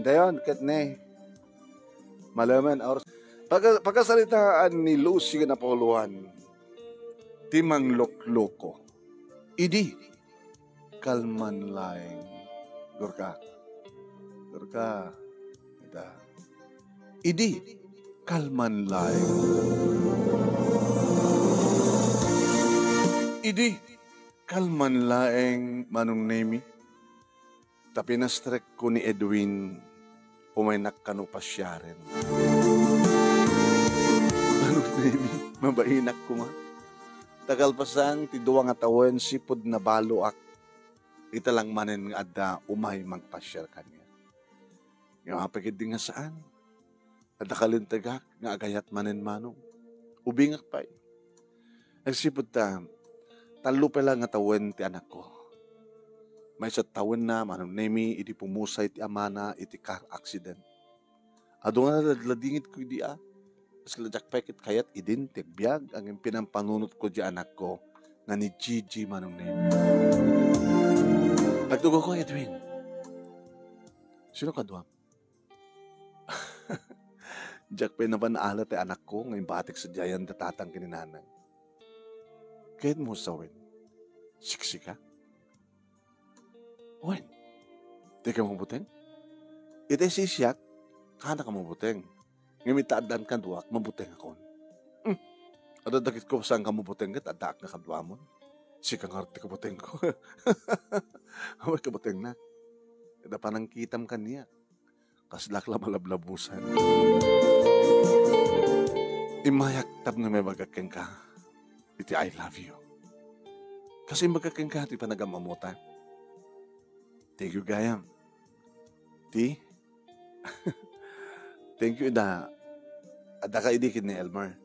Dayon, kat ne. Malaman, or pagkasalitaan ni Lucy na Napoluan, timang lokloko. Idi, kalman laing. Gurka. Ita. Idi, kalman laing. Idi, kalman laing manong nemi. Tapi nastrek ko ni Edwin, pumaynak ka no pasyaren. Manong nemi, mabainak ko ma. Tagal pasang tiduwa nga tawen sipod na balo ak. Ita lang manen nga adda umay magpasyar kanya. Yung apagid din nga saan. Adda kalintagak nga agayat manen manong. Ubingak pa eh. Nagsipod ta, talo pa lang nga tawen ti anak ko. May sa tawen na, manong nemi, iti pumusay ti amana, iti car accident. Ado nga nadladingit ko di Mas lajak pekit kayat idin, tigbiyag, ang pinampanunot ko di anak ko, nga ni Gigi manong nemi. Pagtugo ko, Edwin. Sino ka duwam? Diyak pa naman ti anak ko, ngayon batik sa jayan datatang kininanang. Kahit mo sawin, siksi ka? Wen, di ka mabuteng? Ite sisyak, kana ka mabuteng. Ngamitaadan ka duwak, mabuteng akon. Adadakit ko saan ka mabuteng kat, adaak na kadwa mo. Sikang arte ka buteng ko. Awal ka buteng na. Kada panang kitam ka niya. Kaslak la malablabusan. Imayak tab na may magakeng ka. Iti I love you. Kasi magakeng ka, iti panagamamuta. Thank you, Gayam. Ti? Thank you, ada ka idikid ni Elmer.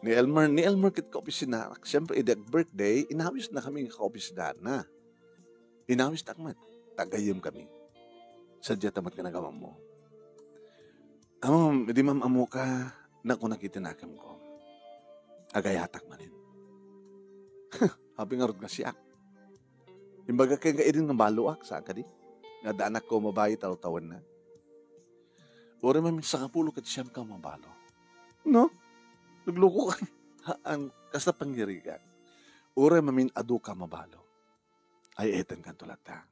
Ni Elmer kit kaopisina. Siyempre, idak birthday, inawis na kami nga kaopisina na. Inawis na kami. Tagayim kami. Sadya tamat ka nagamam mo. Di mamamu ka na kung nakitinakam ko. Agayatak manin. Habi nga rod nga siyak. Imbaga kaya nga idin ng baluak, saan ka di? Nga daanak ko mabayi talo-tawan na. Uri mamin sa kapulo kat siyam ka mabalo. No? Nagloko ka. Ang kasta panggiri ka. Uri mamin adu ka mabalo. Ay etan ka tulata.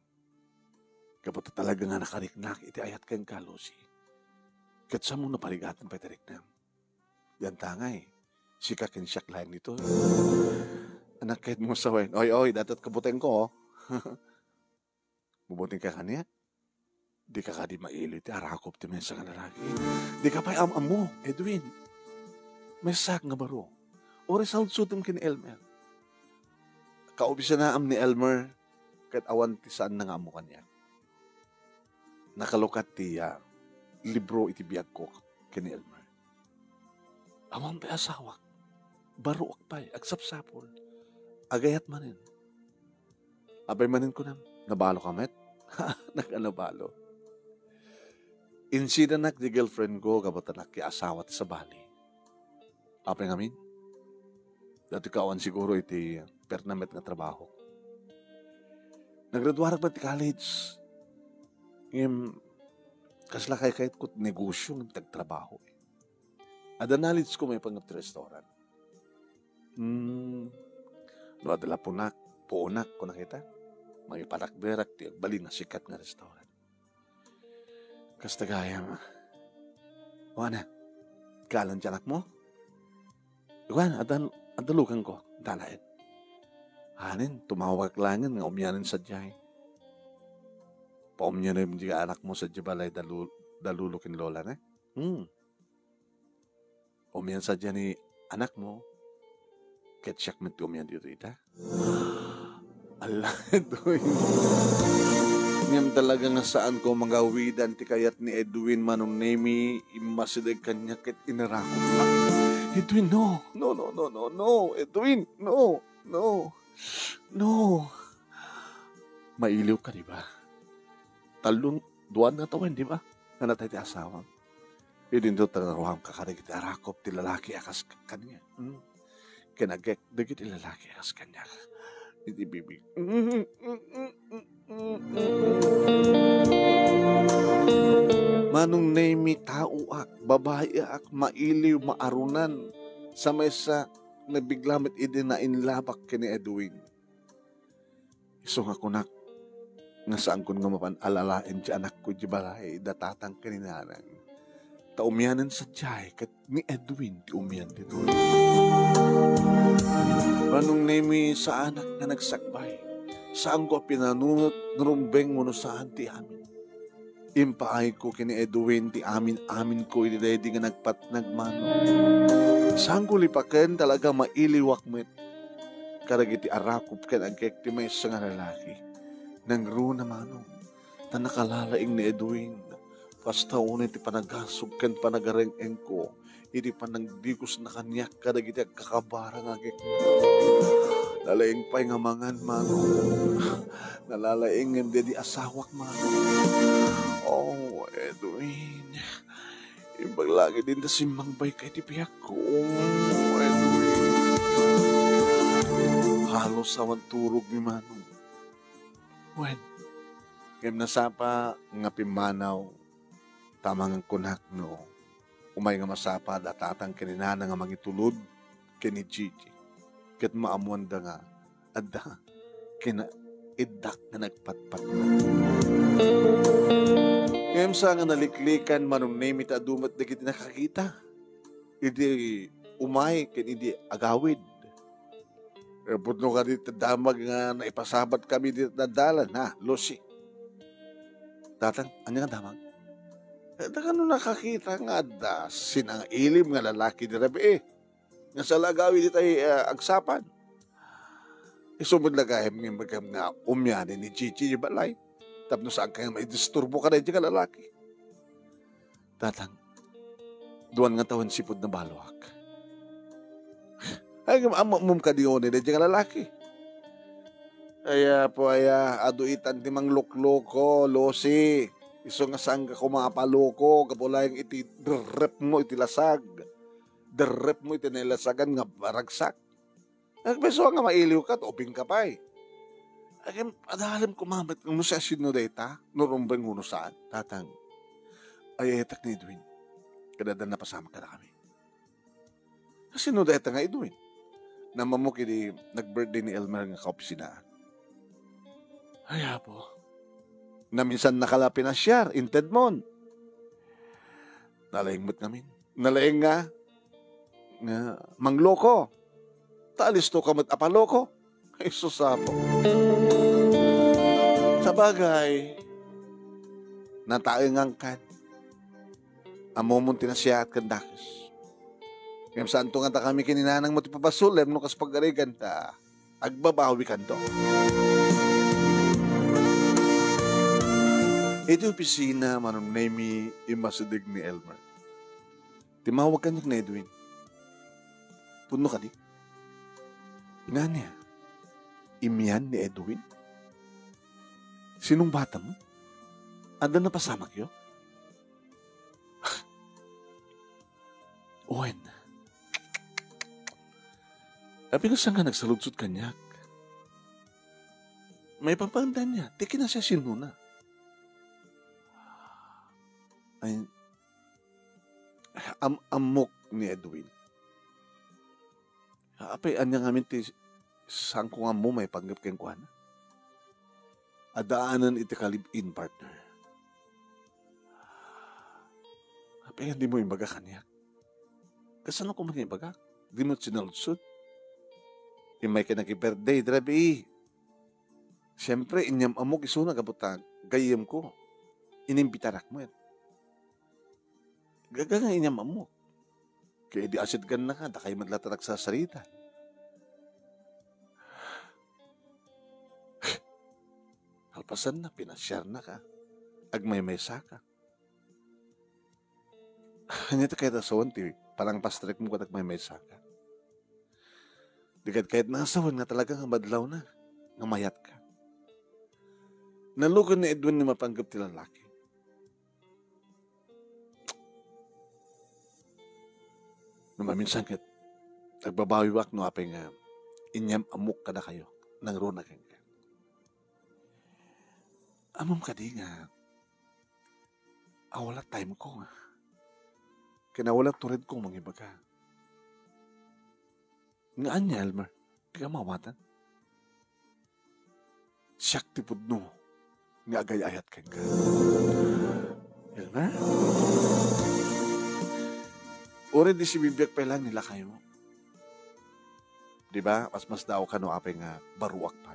Kapag talaga nga nakariknak, iti ayat kang kalusi. Kat sa mo naparigatan pa itariknam. Yan tangay. Sika kin siyak lain nito. Anak kahit mo sawain. Oy, datat kabuteng ko, oh. Bubuting ka kanya? Di ka di mailit, arakop ti men sa kanalagi. Di ka pa am mo, Edwin. May sak nga baro. O result sutum kin Elmer. Kaubisa na am ni Elmer, kat awan ti saan na nga mo kanya. Nakalukat ti libro iti biyag ko kin Elmer. Amang pa asawak. Baro akpay, agsapsapol. Agayat manin. Abay manin ko na, nabalo ka met? Nakanabalo. Insida nak di girlfriend ko, kabatanak ki asawat sa Bali. Apay ngamin? Dati kawan siguro iti pernamet nga trabaho. Naggraduarag ba ti college? Kasla kahit ko negosyo ng tagtrabaho. Ada knowledge ko may pangap ti restaurant. No adala punak ko nakita. May parakberak ti bali nga sikat nga restaurant. Kasta gaya ma. Wana, kalan tiyanak mo? Iwan, adalukan ko, dalain. Hanin, tumawag langan nga umyanin sa diyay. Paumyanin di anak mo sa dibalay dalulukin lola na. Umyan sa diyan ni anak mo. Ketsak man umyan dito ita. Allah, ito Ngam talaga nga saan ko magawidan ti kayat ni Edwin manong nemi imasidag kanya ket inarako. Edwin, no. Edwin, no. Mailiw ka, di ba? Duwan na tawen, di ba? Nanatay ti asawang. Idin do tagarawang kakarig ti arakop ti lalaki akas kanya. Kinagek dagit ti lalaki akas kanya. Iti bibig. Manong name tao ak, babae ak, mailiw, maarunan, sa may sa nabiglamit idinain labak kini Edwin. Iso nga kunak, nga saan kun nga mapan alalain di anak ko di balay, datatang kaninanang. Taumyanan sa jay, kat ni Edwin, di umyan dito. Manong name sa anak nga nagsakbay, saan ko pinanunot, nurumbeng mo no saan ti amin. Impaay ko kini Edwin, ti amin ko, iniledi nga nagmano. Saan ko lipaken talaga mailiwak met. Karagiti arakop ken agkek ti may nga lalaki. Nang runa mano, na nakalalaing ni Edwin. Basta unay ti panagasog ken panagareng ko. Iti panagdigos na kanyak karagiti agkakabarang agkek. Nalaing pa'y nga mangan mano. Nalalaing nga di asawak mano. Oh, Edwin. Ibang lagi din na simangbay kay ti piyak ko. Edwin. Halos sawan turog ni Manong. When? Ngayon nasapa nga pimanaw. Tamang kunak no. Umay nga masapa datatang kininana nga mangitulod kini Gigi. Kat maamuan da nga. Adda. Kina idak na nagpatpat na. Ngayon sa nga naliklikan manong name ita dumat na kita nakakita. Idi umay ken idi agawid. Putno ka dito damag nga naipasabat kami dito na dalan ha, Lucy. Tatang, ano nga damag? Kano nakakita nga da sinang ilim nga lalaki di rabi nga sa agawid dito ay agsapan. Isumod na kahit nga umyanin ni Gigi di balay. Tapos saan kaya may disturbo ka na dyan ka lalaki. Tatang, duwan nga taon sipod na balwak. Ay, amam ka diyon na dyan ka lalaki. Kaya po ay aduitan ti mang lukloko, Lucy. Iso nga saan ka kumapaloko, kapulayang iti derep mo iti lasag. Derep mo iti nilasagan nga baragsak. Nagbeso nga mailiw ka, toping ka pa eh. Agam, adahalam ko mamat ng musa sino data, nurumbang huno saan, tatang. Ay, etak ni Edwin. Kadadan na pasama ka na kami. Kasi no data nga Edwin. Namamuk ini nag-birthday ni Elmer nga kaopisinaan. Ay, po. Na minsan nakalapin na siya, in Tedmon. Nalaing mo't namin. Nalaing nga mangloko. Taalis to ka mo't apaloko. Ay, susapo. Sa bagay, nataing ang kan. Amumunti na siya at kandakis. Ngayon saan to nga ta kami kininanang mo tipabasulem no kas pagarigan ta. Agbabawi kan to. Ito opisina manong name imasidig ni Elmer. Timawag ka niya na Edwin. Puno ka di. Nga niya. Imyan ni Edwin? Sinong bata mo? Anda na pasama kayo? Owen. Tapi nga saan ka nagsaludsod kanyak? May pampanda niya. Tiki na siya sinuna. Ay, amok ni Edwin. Apay, anya nga minti saan ko nga mo may panggap kayong kuhan? Adaanan iti kalib-in partner. Apay, hindi mo imbaga kanyak. Kasano ko maging imbaga? Di mo sinaludsod. Imay ka nag-birthday, drabi. Siyempre, inyam amok iso na kabutang. Gayem ko. Inimbitarak mo yan. Gaga nga inyam amok. Kaya di asid gan na ka, da kayo madlatarak sa sarita. Alpasan na, pinasyar na ka. Agmay-maysa ka. Hanya kaya tasawan, parang pastrek mo ka agmay-maysa ka. Digad kahit nasawan nga talaga nga madlaw na, nga mayat ka. Nalugan ni Edwin ni mapanggap ti lalaki. Maminsan kat, nagbabawiwak no apay nga, inyam amok ka na kayo, nang runagan ka. Amam ka di nga, Wala time ko nga. Kinawala turid kong mga iba ka. Nga anya, Elmer, kaya mawatan. Siyak tipod no, nga agay-ayat ka nga. Elmer? Uri di si bibiyag pa lang nila kayo. Diba? Mas daw ka no apay nga baruak pa.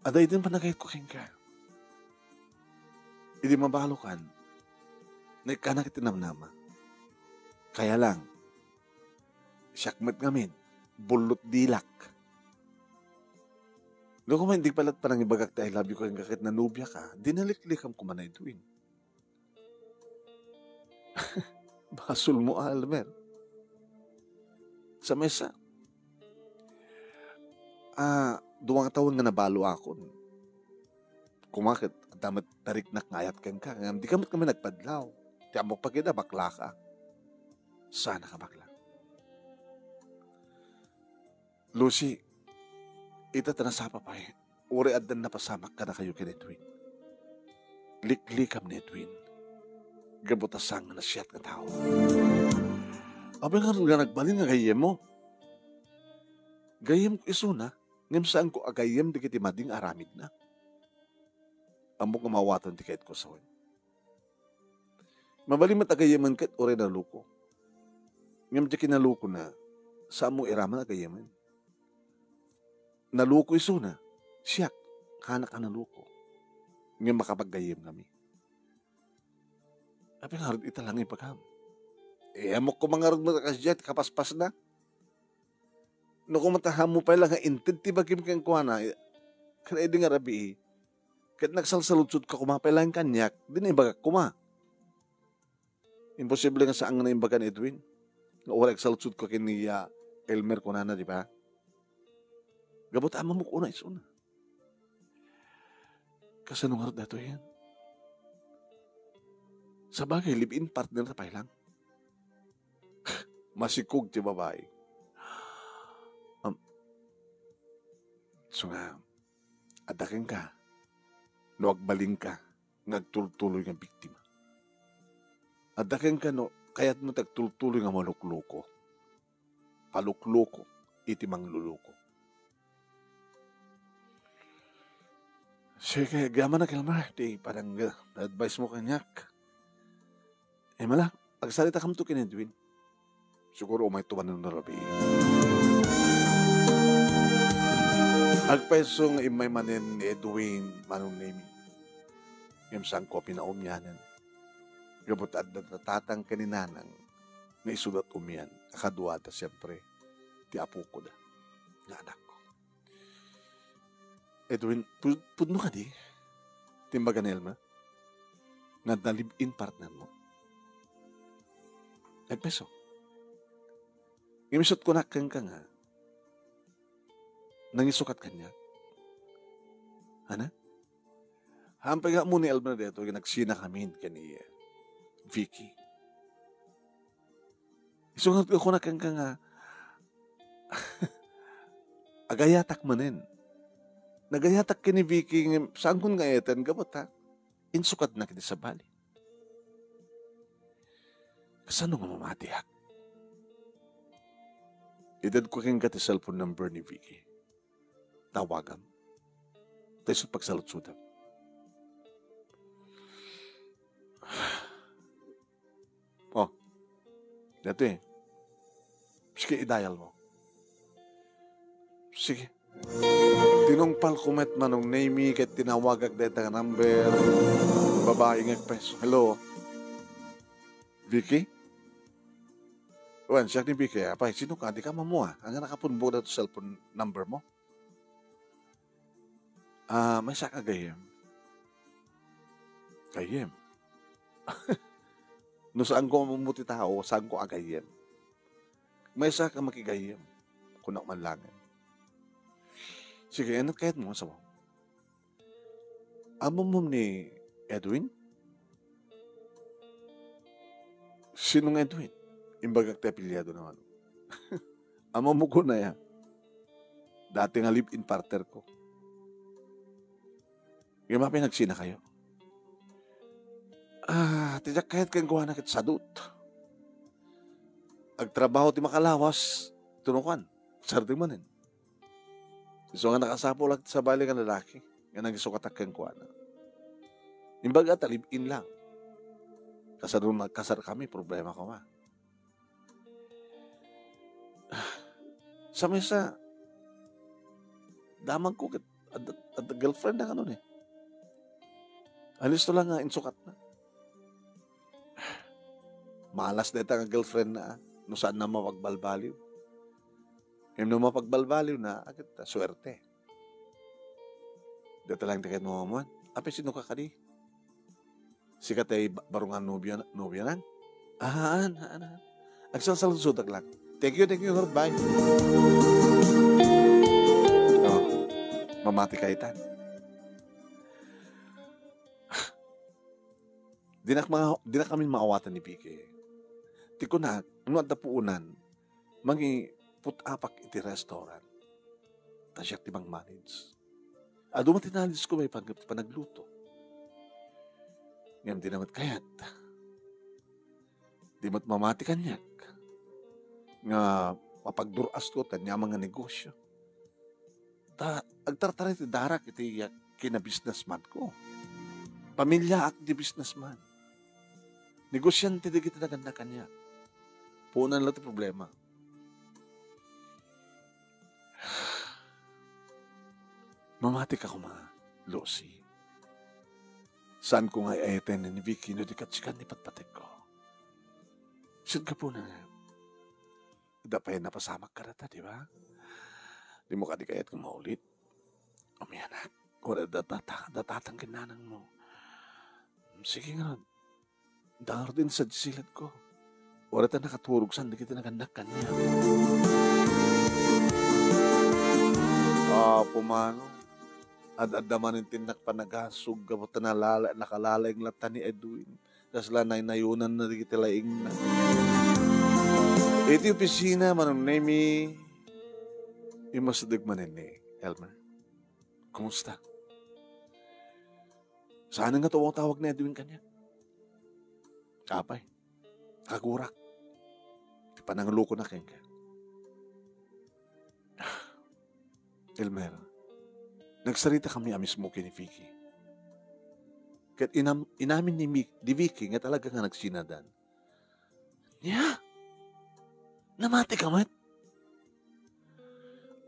Aday din pa nagayat ko ka. Hindi mabalukan. Naikanak itinamnama. Kaya lang, siyakmat ngamin, bulot dilak. Doon ko man, hindi palat parang ibagak ta I love you ko yung kakit na nubya ka, dinaliklikam ko man na ituin. Basol mo, Almer. Sa mesa. Duwang taon nga nabalo ako. Kumakit, damat tarik na ngayat kang ka. Di kami nagpadlaw. Tiyan mo pagkita, bakla ka. Sana ka bakla. Lucy, ita tanasapa pa eh. Uri adan na pasamak ka na kayo kay Edwin. Liklikam ni Edwin. Gabutasang na siyat nga tao. Abang nga nagbalin nga gayem mo. Gayem ko iso na. Ngam saan ko agayem di kiti mading aramid na. Amok nga mawatan ti kahit ko sa wan. Mabalim at agayaman kahit ore na luko. Ngam di kinaluko na saan mo iraman agayaman. Naluko iso na. Siyak, kanak ka naluko. Ngam makapaggayem kami. Abi nga harad ita lang ipagam. Amok ko mga harad makasiyat, kapaspas na. No kung mataham mo pa lang nga inted ti bagim kang kuha na. Kana edi nga rabi kahit nagsalsalutsud ka kumapay lang kanyak, di na imbagak kuma. Imposible nga saan nga na imbagan Edwin. Nga orak salutsud ko kini Elmer ko na, di ba? Gabot ama mo ko na isuna. Kasanong harap dato yan? Sa bagay, live-in partner na pa lang. Masikog ti babae. So nga, adakin ka. No agbaling ka, nagtultuloy nga biktima. Adakin ka no, kaya't mo tagtultuloy nga malukloko. Palukloko, iti mangluluko. Sige, gaman na Kelmar, di parang advice mo kanyak. Mala, agsalita kam to kin Edwin. Siguro umay tuwan ng narabi. Agpeso nga imay manin ni Edwin manong name. Yung sang ko pinaumyanan. Gabot at natatang kaninanang na isulat umyan. Akaduwata siyempre. Ti apo ko na. Nga anak ko. Edwin, pudno ka di? Timbaga Nelma? Nga na-live-in partner mo. Agpeso. Imisot ko na kang ka nga. Nangisukat kanya. Hana? Hampay nga mo ni Elmer dito, nagsina kami kani Vicky. Isungat ko na kang nga, agayatak manin. Nagayatak kini Vicky, saan kong ngayetan, gabot ha? Insukat na kini sa bali. Kasano nga mamatiyak? Idad ko kang gati cellphone number ni Vicky. Tawagan. Tayo sa pagsalot-sudan. Oh, dito eh. Sige, i-dial mo. Sige. Tinungpal kumet manong name kahit tinawagag dito ang number. Babae ng peso. Hello? Vicky? Wan, siya ni Vicky. Apay, sino ka? Di ka mamua. Ang nakapunbo na ito cellphone number mo. May siya kagayem. Kayem. No saan ko mamuti tao, saan ko agayem. May isa ka makigayem. Kunak man langin. Sige, ano kahit mo sa mo? Amo mo ni Edwin? Sinong Edwin? Imbagak te pilyado naman. Amo mo ko na yan. Dati nga live-in partner ko. Yung mga pinagsina kayo. Tijak kahit kang kuha na kit sadut. Agtrabaho ti makalawas, tunukan, sardi manin. So nga nakasapo lang sa bali ka lalaki, nga nagisukatak kang kuha na. Imbaga talibin lang. Kasarun magkasar kami, problema ko ma. Sa mesa, damang ko at girlfriend na kanon eh. Alis to lang nga, insukat na. Malas na ito ang girlfriend na, no saan na mapagbalbaliw. Kaya no mapagbalbaliw na, agad ta, swerte. Dito lang tikit mo mamuan. Ape, sino ka kadi? Sikat ay barungan nobya nang? Agsasalusutak lang. Thank you, Lord. Bye. Oh, mamati kaitan. Di na kami maawatan ni Pike. Ti ko na, ano at puunan, mangi putapak iti restaurant. Tasyak ti mang manage. Ado matinalis ko may panagluto. Ngayon di naman kayat. Di mat mamati kanyak. Nga mapagduras ko tanya mga negosyo. Agtartaray ti darak iti kina-businessman ko. Pamilya ak di businessman. Negosyante di kita naganda kanya. Punan lang iti problema. Mamati ka ko mga Lucy. Saan ko nga ayaten ni Vicky no di katsikan ni patpatek ko. Saan ka po na dapay napasamak ka rata, di ba? Di mo ka di kayat kung maulit. Umiyanak. Wala datatangkin nanang mo. Sige nga. Dangar din sa silad ko. Wala ta nakaturog saan di kita nagandak kanya. Pumano. Ad-adaman yung tinak panagasog. Gabot na nakalala yung lata ni Edwin. Tapos lanay nayunan na di kita laing na. Iti opisina, manong nemi, imasadag manin ni Elmer. Kumusta? Saan nga tuwang tawag na Edwin kanya? Kapay. Kagurak. Di pa nangaluko na keng ka. Elmer, nagsarita kami mismo kini Vicky. Kat inamin ni Vicky nga talaga nga nagsinadan. Yeah. Namati ka, mat.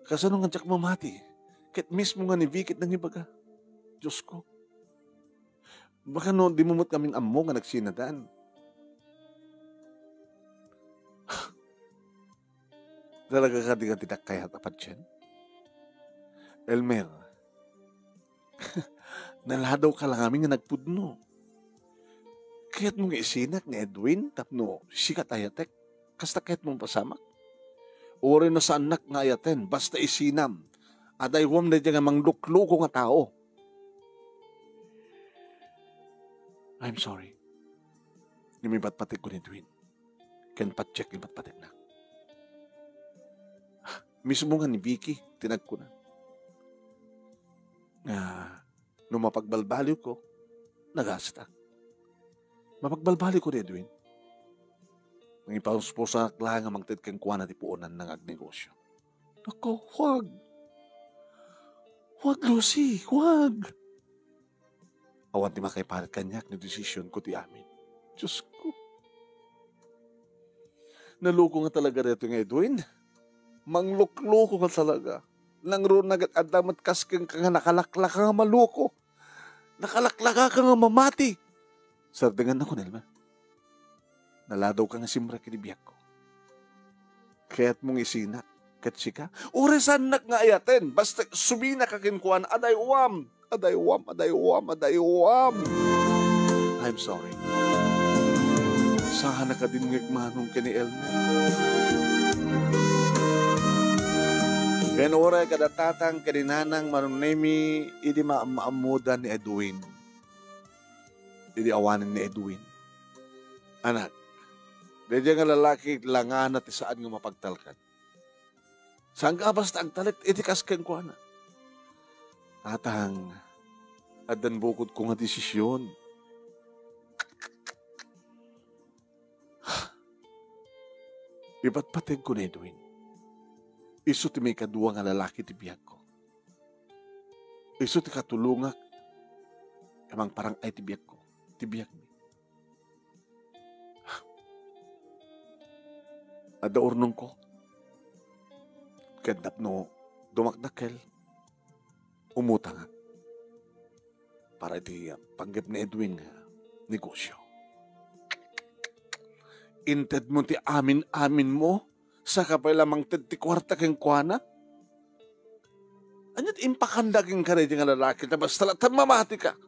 Kasano nga tsak mamati? Kahit mismo nga ni Vicky nang ibaga. Diyos ko. Baka no, di mo mo't kaming amo nga nagsinadan. Talaga ka di ka tinak kaya tapat siya? Elmer, naladaw ka lang amin nga nagpudno. Kaya't mong isinak ni Edwin, tapno, sikat ayatek. Kasta kahit mong pasamak. Uri na sa anak nga ayaten, basta isinam. Aday huwam na dyan nga manglukluko nga tao. I'm sorry. Nimibat patik ko ni Edwin. Ken patcheck ibat patik na. Mismo nga ni Vicky, tinag ko na. Nung mapagbalbaliw ko, nagasta. Mapagbalbaliw ko ni Edwin. Nang ipauspos sa nakla nga mangtid kang kuha na tipuunan ng agnegosyo. Naku, huwag. Huwag, Lucy, huwag. Awan ti makaipalit kanyak na desisyon ko ti amin. Diyos ko. Naluko nga talaga rito nga Edwin. Manglukluko ka talaga. Nangro nagadamat kaskang ka nga nakalaklaka nga maluko. Nakalaklaka ka nga mamati. Sardangan ako, Nelma. Naladaw ka nga simra kinibiyak ko. Kaya't mong isinak, katsika. Urisan nak nga ayaten, basta sumina ka kinkuan, aday uwam. I'm sorry. Sahan na ka din ngigmanong kini Elmer. Kaya oray kadatatang kaninanang manunemi, idi maamudan ni Edwin. Idi awanin ni Edwin. Anak, Dadya nga lalaki langan at saan nga mapagtalkan. Saan ka basta ang talit, itikas kang kuha na. Atang, adan bukod ko nga desisyon. Ipatpatid ko na Edwin. Isu ti may kadua nga lalaki ti biyag ko. Isu ti katulungak. Amang parang ay ti biyag ko. Ti biyag mi. Ada urnong ko. Kadap no dumakdakel. Umutang para iti panggap ni Edwin negosyo. Inted mo ti amin-amin mo sa kapay lamang ti kwarta keng kuana. Anyat impakandaging ka rin yung lalaki na basta latan mamati ka.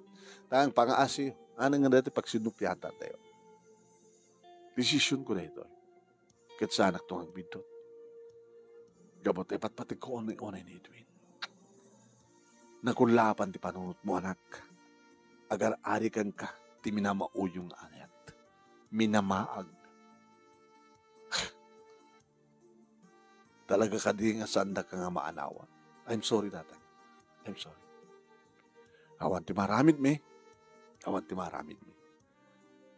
Tang pangaasi, anong nga dati pagsinupyata tayo. Desisyon ko na ito. Kat sa anak to ang bidot. Gabot ay patpatig ko onay ni Edwin. Nakunlapan ti panunot mo anak. Agar ari kang ka, ti minamauyong anat. Minamaag. Talaga ka di nga sanda ka nga maanawa. I'm sorry, tatay. I'm sorry. Awan ti maramid mi. Awan ti maramid mi.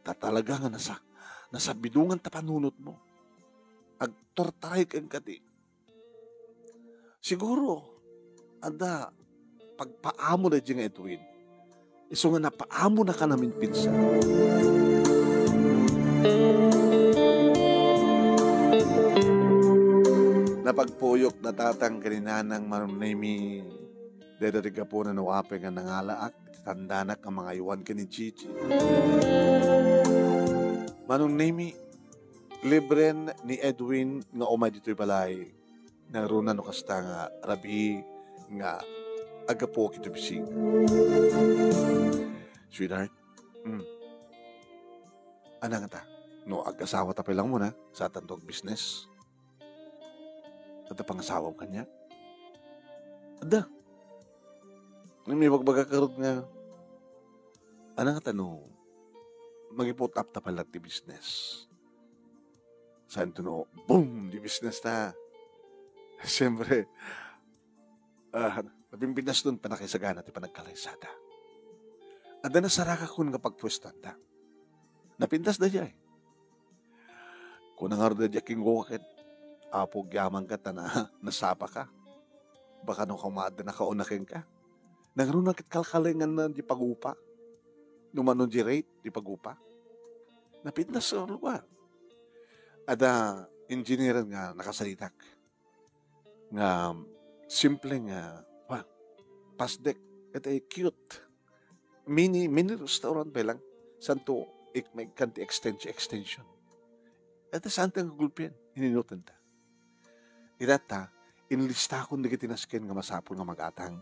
Tatalaga nga nasa bidungan ta panunot mo. Agtortaray kang kati. Siguro, ada, pagpaamo na dyan nga Edwin. Iso nga napaamo na ka namin pinsan. Napagpuyok na tatang kaninanang marunaymi dedariga po na nawape nga nangalaak tandanak ang mga iwan ka ni Gigi. Manunaymi libren ni Edwin nga umay dito'y balay nagruna no kasta nga rabi nga agapo kito bisig. Sweetheart, anang ta? No, ag-asawa tapay lang muna sa tantog business. At pangasawa mo kanya. Ada. May bagbaga karot nga. Anang tanong, mag-ipot-up ta pala ti business. Saan to no? Boom! Di business ta. Siyempre, napimpinas doon panakisagana ti panagkalaysada. Ada na saraka kun nga pagpwestan ta. Napintas na dya eh. Kung nangarod na dya king wakit, apog yaman ka ta na nasapa ka. Baka nung kamada na kaunakin ka. Nangaro na kit kalkalingan na di pagupa. Numanon di rate di pagupa. Napintas sa lugar. Ada engineer nga nakasalitak. Nga simple nga pasdek. Ito ay cute. Mini restaurant pa lang. Santo may kanti extension. Ito saan tang gulpian. Hininutan ta. Idata, inlista ko na kitinaskin nga masapol nga magatang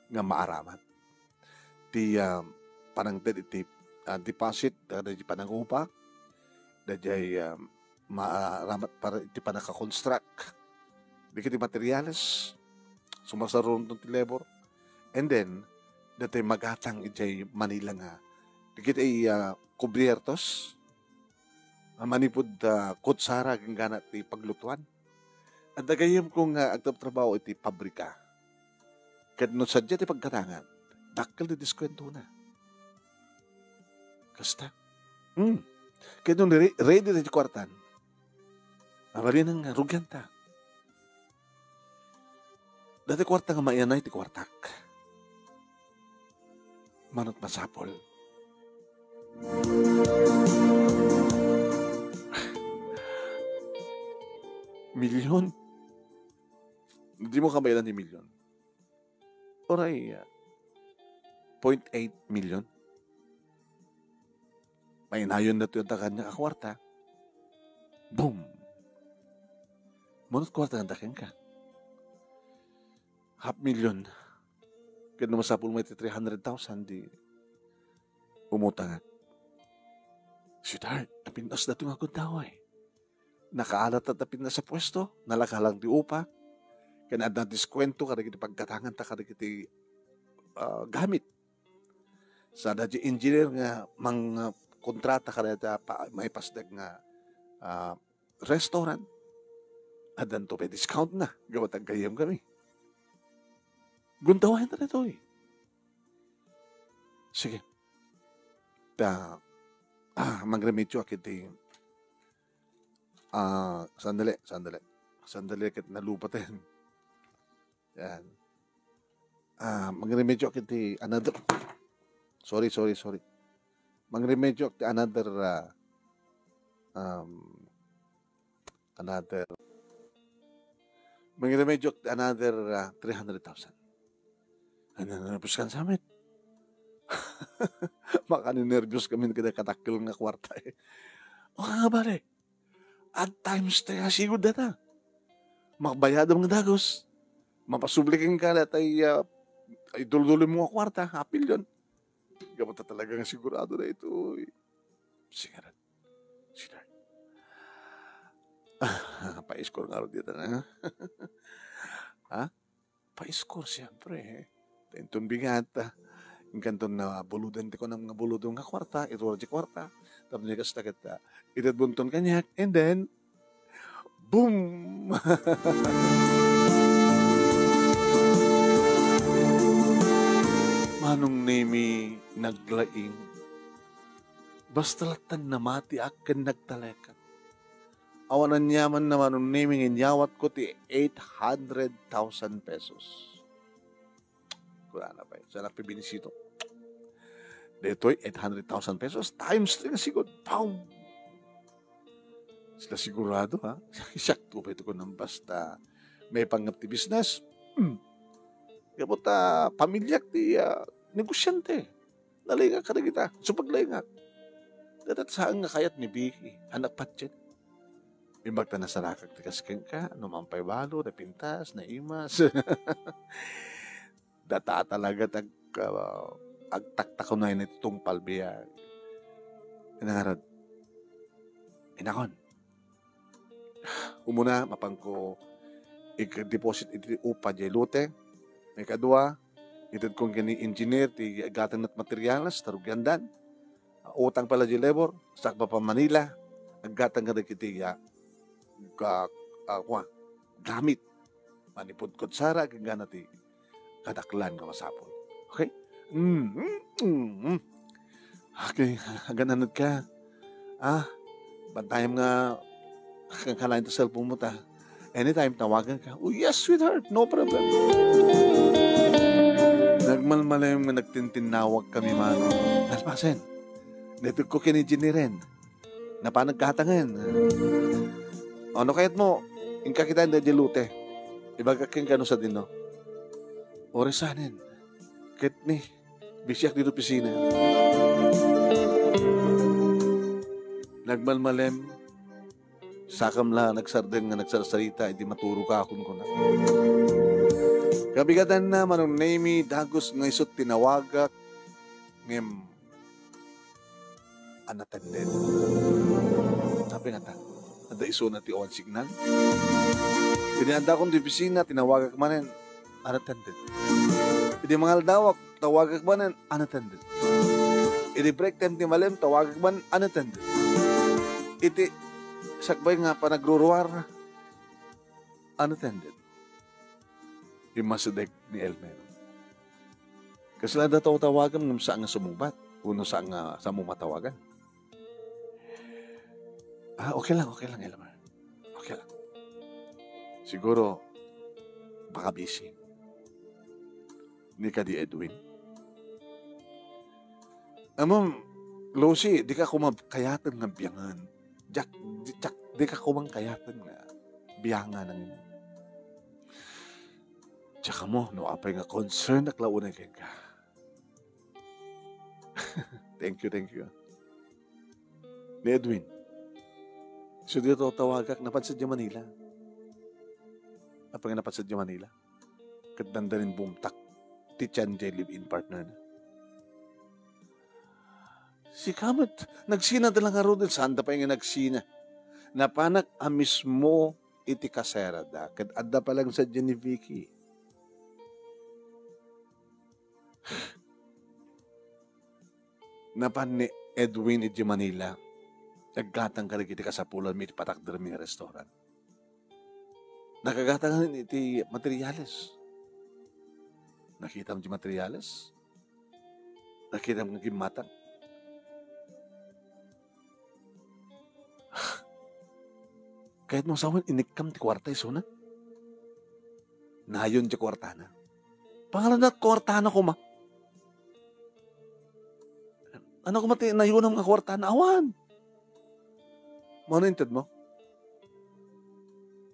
nga maaramat. Di panang deposit di panangupa. Dajay maaramat para iti panaka-construct. Di kiti materials. Sumasaroon ng labor. And then, dati magatang ijay Manila nga. Di kiti kubriertos. Manipod kutsara gana ti paglutuan. At dagayam kong agtrabaho iti pabrika. Kad no sadya ti pagkatangan, dakkel di diskwento na. Kasta. Kad no ready na ti kwartan, amari nang rugyan ta. Dati kwarta nga mayanay ti kwartak. Manot masapol. Milyon. Hindi mo kabaylan ni milyon. Oray, 0.8 million. May nayon na ito yung takan niya kakwarta. Boom! Munot kwarta nga takin ka. 500,000. Kaya namasapul mo iti 300,000, di umutangan. Sweetheart, napintas na ito nga kong tao eh. Nakaalat at napintas sa pwesto, nalakalang di upa, kaya na diskwento kada kiti pagkatangan ta kada kiti gamit. Sa dadya engineer nga mang kontrata kada may pasdag nga restaurant. Adan to may discount na. Gawat ang kayam kami. Guntawain na ito eh. Sige. Mag-remedyo akit Sandali, sandali. Sandali kit nalupatin. Yan. Magremedyo kiti another. Sorry. Magremedyo kiti um, another. Magremedyo kiti another 300,000. Ano na puskan sa amin? Makaninervyos kami kada katakil nga kwarta eh. O nga bale, at times tayo sigod na ta. Makbayad ang mga dagos. Mapasublikin ka na tayo ay dulduloy mo ang kwarta. Hapil yun. Gamot na talagang sigurado na ito. Singaran. Sinar. Pa-score nga rin dito na. Ha? Pa-score siyempre. Tentong bigat. Yung kanton na buludan ko ng mga buludong nga kwarta. Ito rin kwarta. Tapos niya kasi takit itadbunton kanyak. And then, boom! Manong nemi naglaing. Basta latan na mati akin nagtalekan. Awanan yaman naman nung nemi nginyawat ko ti 800,000 pesos. Kura na pa yun. Sana pibinisito. Deto'y 800,000 pesos times 3 sigod. Pow! Sila sigurado ha. Sakto pa ito ko ng basta may pangapti business. Kapot pamilyak ti negosyante. Nalingak ka na kita. So paglingak. Datat saan nga kayat ni Vicky. Anak patyan. Imbag ta na sa rakag ti kasken ka. Numampay balo, na pintas, na imas. Data talaga agtakta ko na yun itong palbiya. Inangarad. Inakon. Umuna, mapangko ik-deposit iti upa di lute. May kadua, itad kong gani engineer, ti gatan at materialas, tarugyandan. Utang pala di labor, sakpa pa Manila, agatan ka na kitiya, gamit. Manipod kod sara, kagana ti kadaklan ka masapol. Okay? Okay, gananod ka. Bantayam nga, kalain ta cellphone mo ta. Anytime, tawagan ka. Oh, yes, sweetheart. No problem. Nagmalmalay yung nagtintinawag kami, mano. Naspasen. Netug ko kinengineerin. Napanagkatangan. Ano kayat mo? Ingka kita hindi dilute. Ibagakin ka no sa dino. Oresanin. Kit ni. Bisyak dito pisina. Nagmalmalem. Sakam la nagsarden nga nagsarsalita, hindi maturo ka akong ko na. Kabigatan na manong name dagos nga isot tinawagak ngem anatenden. Sabi nga ta, ada iso na ti on signal. Tinanda kong di pisina, tinawagak manen, unattended. Hindi mga aldawak, tawagak manen, unattended. Hindi break time ti malem, tawagak manen, unattended. Iti sakbay nga pa nagruruar, unattended. Imasadek ni Elmer. Kasi lang daw tawagan ng saan nga sumubat, kuno saan nga sa matawagan. Okay lang, Elmer. Okay lang. Siguro, baka busy. Ni ka di Edwin. Amam, Lucy, di ka kumakayatan ng biyangan. Jack, di ka kumakayatan nga biyangan ng tsaka mo, no apay nga concern na klaunay kayo ka. Thank you. Ni Edwin. So dito tawagak, napansin niya Manila. Apa nga napansin niya Manila? Katanda rin bumtak. Ti Chanjay live-in partner na. Si Kamat, nagsina dalang nga rin. Saan da pa yung nagsina? Napanak amis mo iti kasera da. Kadada pa lang sa Genevieve. Napan ni Edwin iti Manila. Naggatang ka rin iti kasapulan may patak dara may restaurant. Nakagatang rin iti materials. Nakita mo iti materials? Nakita mo iti matang? Kahit mo sawan, inikam ti kwarta iso na. Nayon ti kwarta na. Pangalan na kwarta na ko ma. Ano ko mati, nayon ang kwarta na awan. Maninted mo?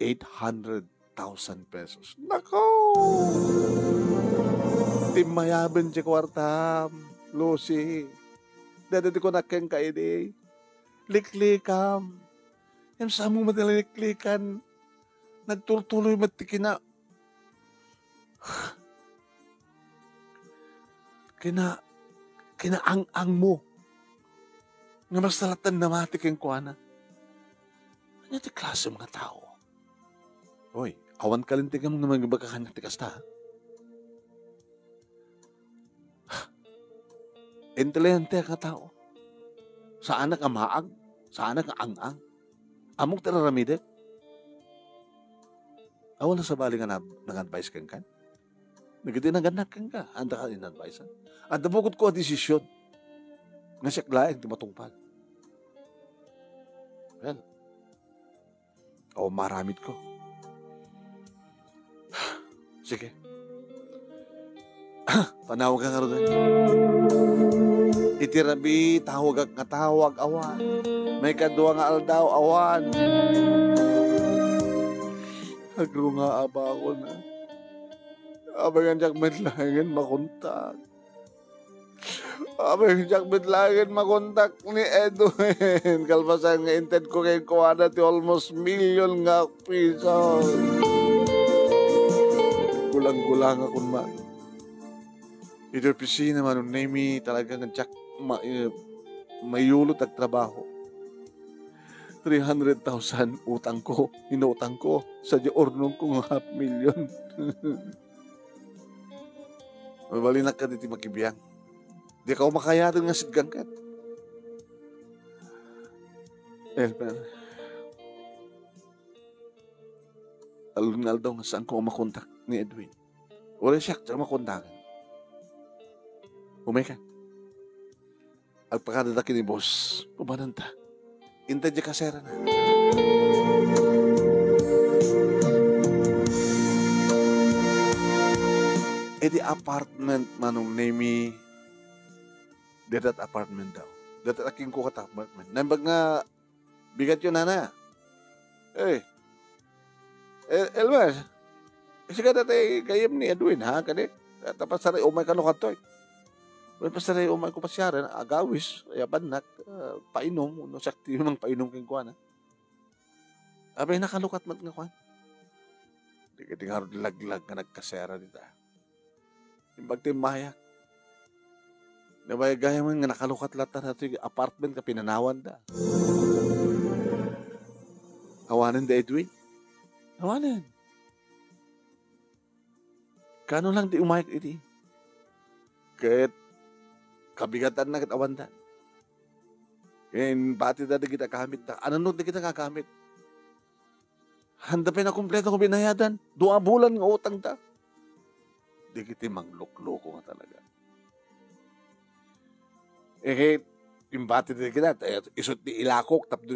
800,000 pesos. Nako! Timayaban ti kwarta, Lucy. Dati ko nakeng kaidi. Liklikam. Yung sa mo madaliklikan. Nagtuloy matikina. Kinaang-ang mo. Nga masalatan na matik yung kuwana. Ano ti klase mga tao? Hoy, awan kalintigan mo naman bakakan na tikasta. Intelente ka tao. Saan ka maag? Saan ka ang-ang? Amok tararamide? Awan na sa bali nga nag-advise kang kan? Nagitinaganap kang ka. Anda ka in-advise. At nabukod ko ang desisyon. Nga siya klaeng di matungpal. Well, o maramit ko. Sige. Panawag ka nga rin. Itirabi, tawag nga tawag, awan. May kadwa nga aldaw, awan. Agro nga aba ako na. Abang ang medlangin makontak. Abang ang medlangin makontak ni Edwin. Kalpasan nga inted ko kay kuwana ti almost million nga piso. Gulang-gulang akong man. Ito pisina man nung name talagang tsak mayulot at trabaho. 300,000 utang ko, inutang ko sa diornong kong 500,000. Mabalinak ka diti makibiyang. Di ka umakayatan nga sidgang kat. Elper, alunal daw nga saan ko makontak ni Edwin. Wala siya, tsaka makontakan. Umay ka. Agpakadadaki ni boss, pumananta. Intay di kasera na. Di apartment manong name dadat apartment daw. Dadat aking ko kat apartment. Nambag nga bigat yun na. Elmer, kasi ka dati kayam ni Edwin ha? Kani? Tapos saray umay kanukat to. May pasaray umay ko pasyaran, agawis, ayaban nak, painom, no sakti mang painom king kuan. Abay nakalukat mat nga kuan. Di ka tingaro laglag nga nagkasera dita. Yung pagtimaya. Nabay gaya man nga nakalukat lata na ito apartment ka pinanawan da. Awanan da Edwin? Awanan. Kano lang di umayag iti? Kahit kabigatan na kit awan da. Kaya pati da kita kamit da. Ano nun di kita kakamit? Handa pa na kumpleto ko binayadan. 2 bulan nga utang da. Di kiti manglok-loko nga talaga. Imbati din kita, isot di ilakok, tapos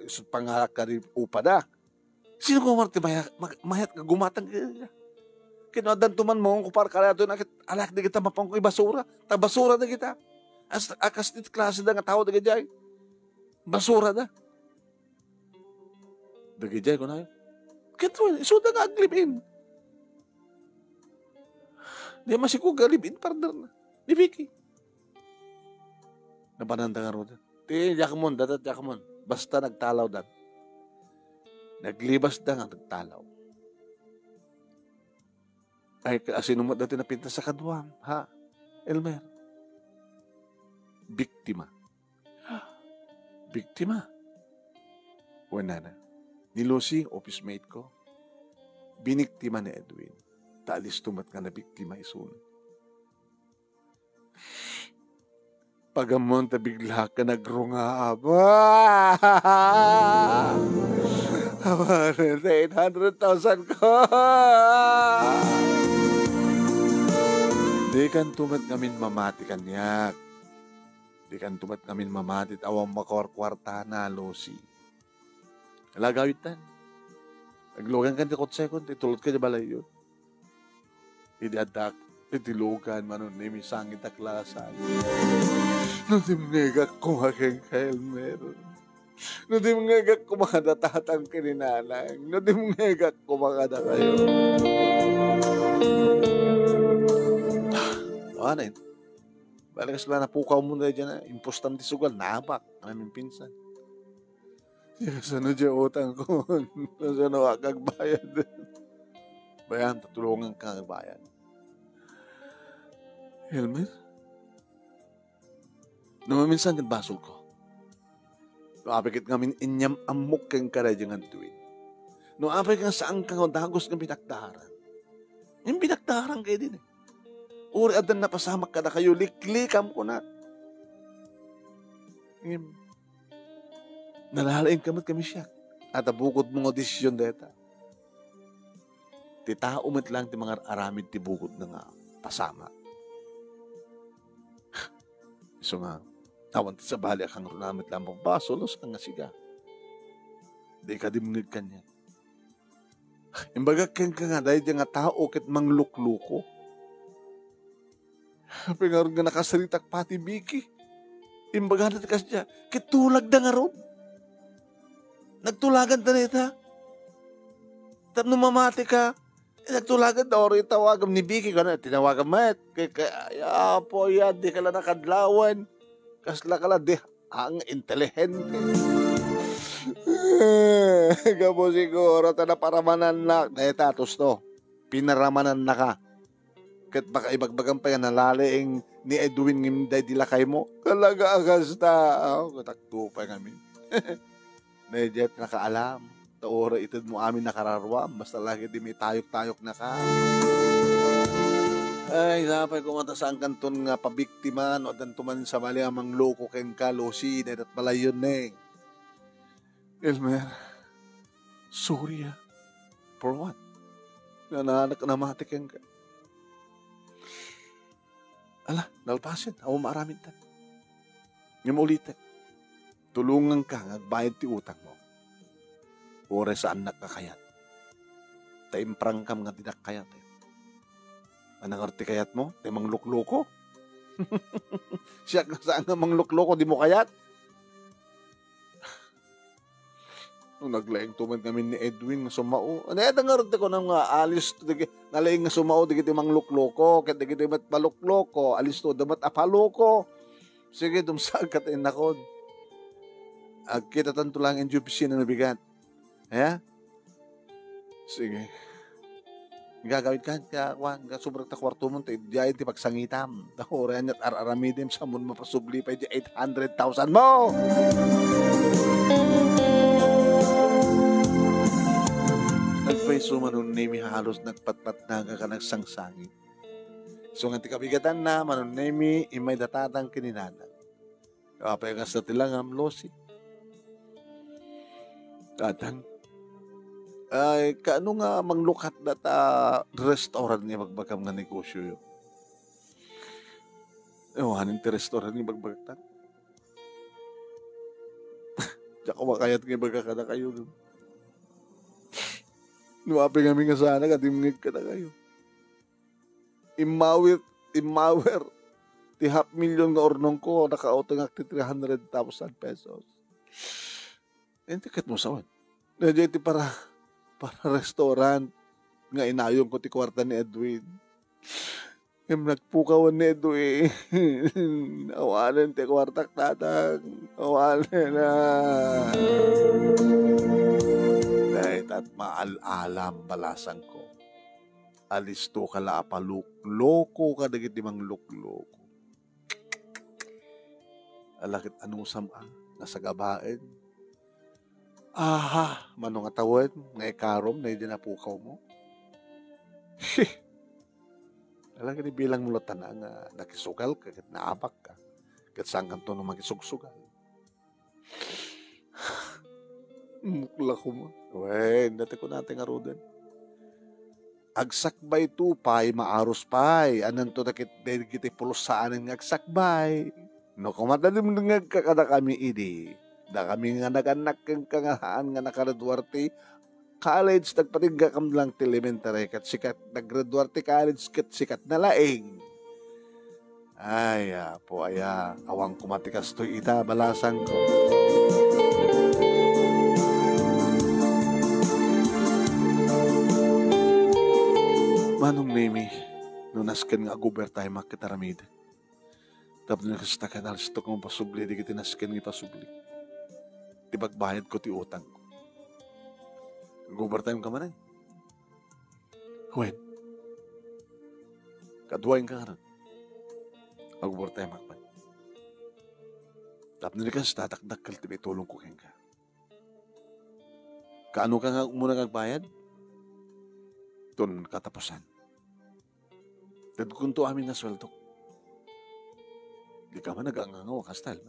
isot pangalak ka rin upa na. Sino ko marti mayat ka gumatang ka? Kinadan tuman mo, kupar ka na doon, alak di kita mapangkoy basura. Basura na kita. Akas dit klase na nga tao na gajay. Basura na. Dagijay ko na yun. Kito, isot na nga aglibin. Di masiko galibin partner na. Di Vicky. Napananda nga ro. Di yakamon, datat yakamon. Basta nagtalaw dan. Naglibas da nga nagtalaw. Ay, asinumat dati napinta sa kadwang. Ha? Elmer. Biktima. Biktima. Wala na. Ni Lucy, office mate ko. Biniktima ni Edwin. Talis tumat nga na biktima isun. Pagamon ta bigla ka nagrunga aba. 800,000 ko. Di kan tumat ngamin mamati kanyak. Di kan tumat ngamin mamati awang makor kwarta na Lucy. Alagawitan. Naglugan ka 2 sekund, itulot ka di balay yun. Idadak, itilugan, manon, nimi sangit aklasan. Natimnegak kumakeng kailmer. Natimnegak kumakadatatang kininanang. Natimnegak kumakada kayo. Ano yun? Balik sila napukaw mo na dyan, impustan ti sugal, nabak, aming pinsan. Yes, ano dyan utang ko? Ano kagbayad? Bayan, tatulungan ka kagbayad. Helmet? Namaminsan kan basol ko. Apikit ngamin inyam amok kang karadyan ang tuwin. No apik nga saan kang dagos ng pinakdaharan. Yung pinakdaharan kayo din eh. Uri adan na pasamak ka na kayo, liklikam ko na. Nalalain kamot kami siya. At abukod mong audition deta. Ti tao met lang ti mga aramid ti bukod na nga pasama. So nga, awan ti sa bali akang runamit lang pagbaso, los kang nga siga. Di ka dimngig kanya. Imbaga kang ka nga, dahil nga tao kit manglukluko. Pingarong nga nakasaritak pati biki. Imbaga natin kasi dyan, kitulag na nga ron. Nagtulagan ta nita. Tap numamati ka, nagtulagan na rin tawagam ni Biki ka na, tinawagam met. Kaya po yan, di ka lang nakadlawan. Kasla ka lang, di ang intelihente. Gabo siguro, ta na paramanan na. Dahil tatos to, pinaramanan na ka. Kat baka ibagbagan pa yan, nalalaing ni Edwin ngimday dilakay mo. Talaga agas na. Katakto pa kami. Najet nakaalam. Taora itid mo amin nakararwam. Basta lagi di may tayok-tayok na ka. Ay, sapay kung ata saan kanton nga pabiktima o dantuman sa mali amang loko ken kalosi at palayon neng. Elmer, sorry for what? Nananak na matikin ka. Ala, nalpasin. Ako maaramin ta. Ngayon ulitin. Tulungan ka ngagbayad ti utang mo. Ore saan nakakayat. Taimprang kam nga dinak kayat. Anong arti kayat mo? Tay manglukloko? Siya saan nga manglukloko di mo kayat? Nung naglaing tuman kami ni Edwin nga sumao. Ano yan ang arti ko nang alis nalaing nga sumao di kiti manglukloko. Kaya di kiti mat malukloko. Alis to damat apaloko. Sige dumsag katain nakon. Kita tanto lang ang opisina na bigat. Kaya? Sige. Gagawin ka, kaya sobrang ta kwarto mo, diyan ti pagsangitam. Oran at araramidim sa mun mapasubli pa di 800,000 mo! Nagpaiso manon nemi halos nagpatpat na ka nagsangsangin. So nga ti kabigatan na, manon nemi imay datatang kininanan. Kapay nga sa tilangam, losi. Tatang, ay kaano nga manglukat data restaurant niya magbagam nga negosyo yun. Hanin ti restaurant niya magbagtan. Diya ko makayat nga baga ka na kayo. Nuwapi kami nga sana, kadimngig ka na kayo. Imawer, ti $500,000 nga ornong ko, naka-auto nga ti 300,000 pesos. Tiket mo sawan. Nadya iti para restaurant nga inayong ko ti kwarta ni Edwin. Yung nagpukawan ni Edwin. Awalan ti kwartak tatang. Awalan na. Dahil at maalalam balasan ko. Alisto ka la apaluk-loko ka dagit di mang luk-loko. Alakit anong sama nasa gabain. Aha, manong atawad, nga ikarom, na hindi napukaw mo. Alam ka ni bilang mulatan na nga nakisugal ka, kat naapak ka, kat saan kanto na magisugsugal. Mukla ko mo. Wen, dati ko natin nga rodan. Agsakbay tupay, maaros pay, anan to nakit kiti pulos saan nga agsakbay. No, kumatalim nga kakada kami idi. Da kami nga naganak kang kangahaan nga nakaradwarte, college, nagpatingga kam lang ti elementary, kat sikat, naggraduar ti college, kat sikat na laing. Ay, po, awang kumatikas to'y ita, balasang ko. Manong Nemi, nunasken nga aguber tayo makitaramid. Tapos nakasta ka na gusto kong pasubli, di kita nasken nga pasubli. Di bagbayad ko ti utang ko. Aguber tayo ka manan. When? Kaduwain ka rin. Aguber tayo makman. Tapos nakasta, tatakdak ka, tiba tulong ko ka. Kaano ka nga muna nagbayad? Doon katapusan. Kung to amin na sweldo. Di ka man nag-angangaw, kastal.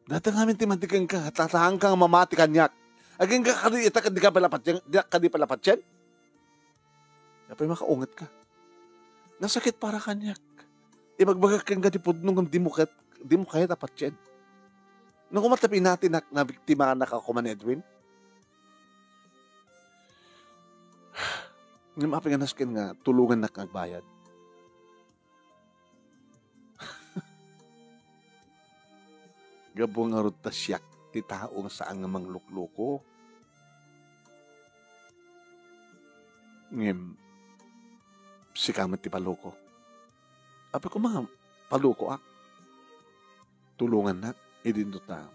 Datang amin timantikan ka, tatahang kang mamati kanyak. Aging ka ita di ka palapat yan. Napay makaungat ka. Nasakit para kanyak. Ibagbagak kang gadipod nung di mo kaya tapat yan. Nung kumatabi natin na biktima ka nakakuman Edwin, ng mapinganaskin nga, tulungan na kagbayad. Gabong nga rin tasyak ti taong saan nga manglukloko. Ngem, sikamat ti paloko. Apo ko mga paloko tulungan na, idin ta.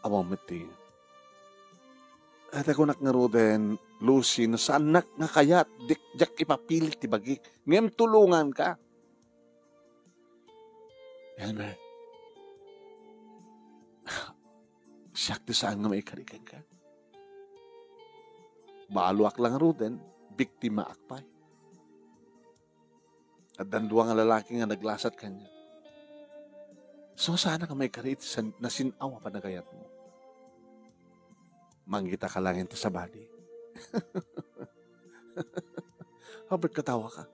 Awang mati. At ako nakngaroden, Lucy, na saan nga kaya, jak ipapilit ti bagi. Ngem tulungan ka. Elmer, siyak ti saan nga maikarikan ka. Maaluak lang roden, biktima akpay. At dandua nga lalaki nga naglasat kanya. So sana ka maikarit na sinawa pa na gayat mo. Manggita ka lang ito sa body. Habit katawa ka.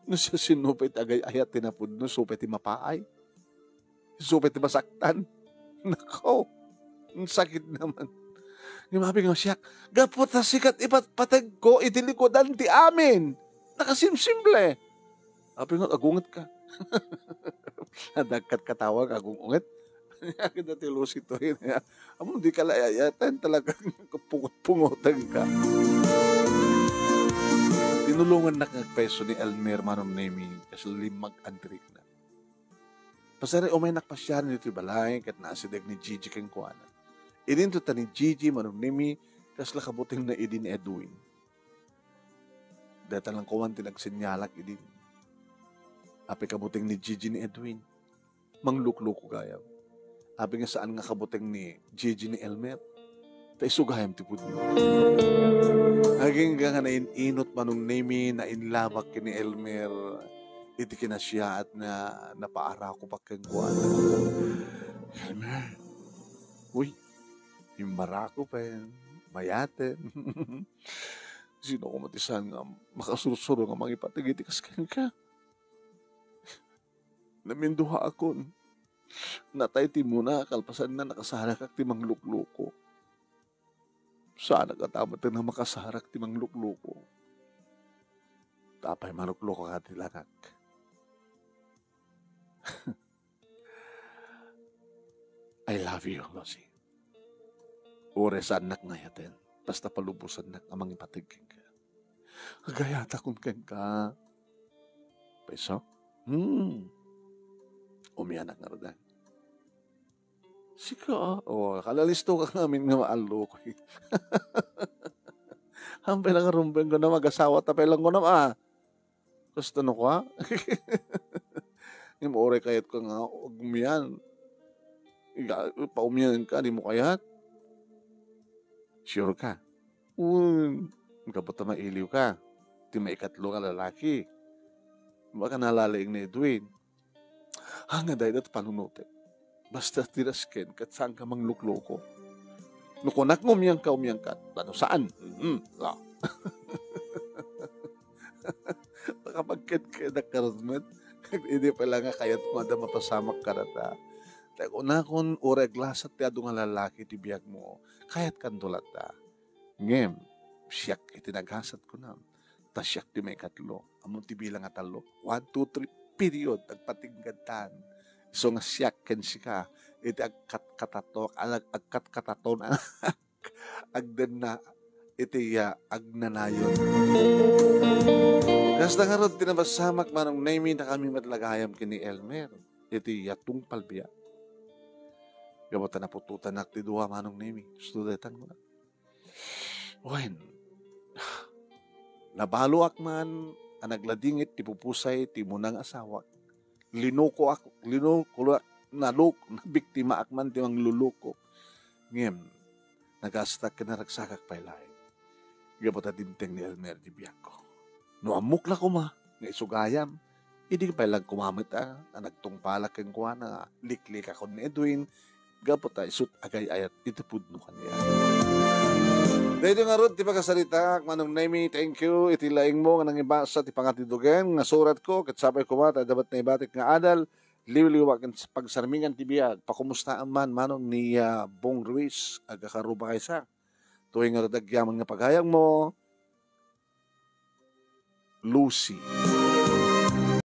No siya sinupit agay ayat tinapod no, supit ti mapaay. Supit ti masaktan. Nako, ang sakit naman. Gumabi nga siya, gapot na sikat ipatpatag ko, itilikodan ti amin. Nakasimsimple. Sabi nga, agungat ka. Nagkat katawag, agungat. Kita ti Lucy to rin. Amo, di ka layayatan talagang kapungot-pungotan ka. Tinulungan na kagpeso ni Elmer Manong Nemi kasi limag-antrik na. Pasari umay nakpasyan nito balay kat nasidag ni Gigi keng kuana. Idin to ta ni Gigi Manong Nemi kas lakabuting na idin ni Edwin. Data lang kuwan tinagsinyalak idin. Api kabuting ni Gigi ni Edwin. Manglukluko gayaw. Api nga saan nga kabuting ni Gigi ni Elmer. Ta isugayam tipud mo. Aging nga nainot Manong Nemi na inlawak kini Elmer. Iti kinasya at na napaara ko pa kang kuwan. Elmer, uy, himbara ko pa yan, mayaten. Sino ko matisan nga makasurusuro nga mga ipatagitikas ka. Naminduha ako. Natay ti muna, kalpasan na nakasaharak at timang lukluko. Sana katamat na makasaharak timang lukluko. Tapay manukloko ka tilakak. I love you, Lucy. Uresan nak ngayaten. Basta palubusan nak amang ipatigking ka. Agayata kung ken ka. Peso? Umiyanak nga rodan. Sika, kalalisto ka namin nga maalo ko. Hampay lang rumbeng ko na mag-asawa, tapay lang ko na Gusto no ko Yung ore kayat ka nga, umiyan. Paumiyan ka, di mo kayat. Sure ka? Kapag mailiw ka, di maikatlo ka lalaki. Baka nalalaing na Edwin. Hanga dahil at panunutin. Basta tirasken, kat saan ka manglukloko. Nukunak mo umiyang ka. Ano saan? Kapag ka nakaroon, hindi pala nga kayat mo na mapasamak ka na ta. Tago na kon ureg lasat ti adu nga lalaki ti biyag mo, kayat kan tulat ta. Ngem, siyak iti naghasat ko na. Ta siyak ti may katlo. Amon ti bilang nga talo. 1, 2, 3, period. Agpatinggatan. So nga siyak ken sika. Iti agkat-katatok. Agkat-kataton. Agden na. Iti agnanayon. Kas na nga ron, tinabasamak manong naimi na kami matlagayam kini Elmer. Iti yatong palbiya. Gabata na pututan na ti duwa manong naimi. Studetan mo na. Wen, nabalo ak man, anagladingit, ti pupusay, ti munang asawa. Linuko nabiktima ak man, ti mang luluko. Ngem, nagastak ka na ragsakak pailay. Gabata dinteng ni Elmer di biyak ko. No amok na ko ma, nga isugayam. Hindi pa lang kumamit nagtungpalak kang kuha na liklik ako ni Edwin. Gabata isut agay ayat itupud no kanya. Dahil nga ron, ti pagkasalita, manong naimi, thank you, itilaing mo, nga nang ibasa, ti pangatidugan, nga surat ko, katsapay ko ma, dapat na ibatik nga adal, liwliwag ang pagsarmingan ti biyag, pakumustaan man, manong ni Bong Ruiz, agakaruba kay sa, tuwing nga dadagyaman nga paghayag mo, Lucy.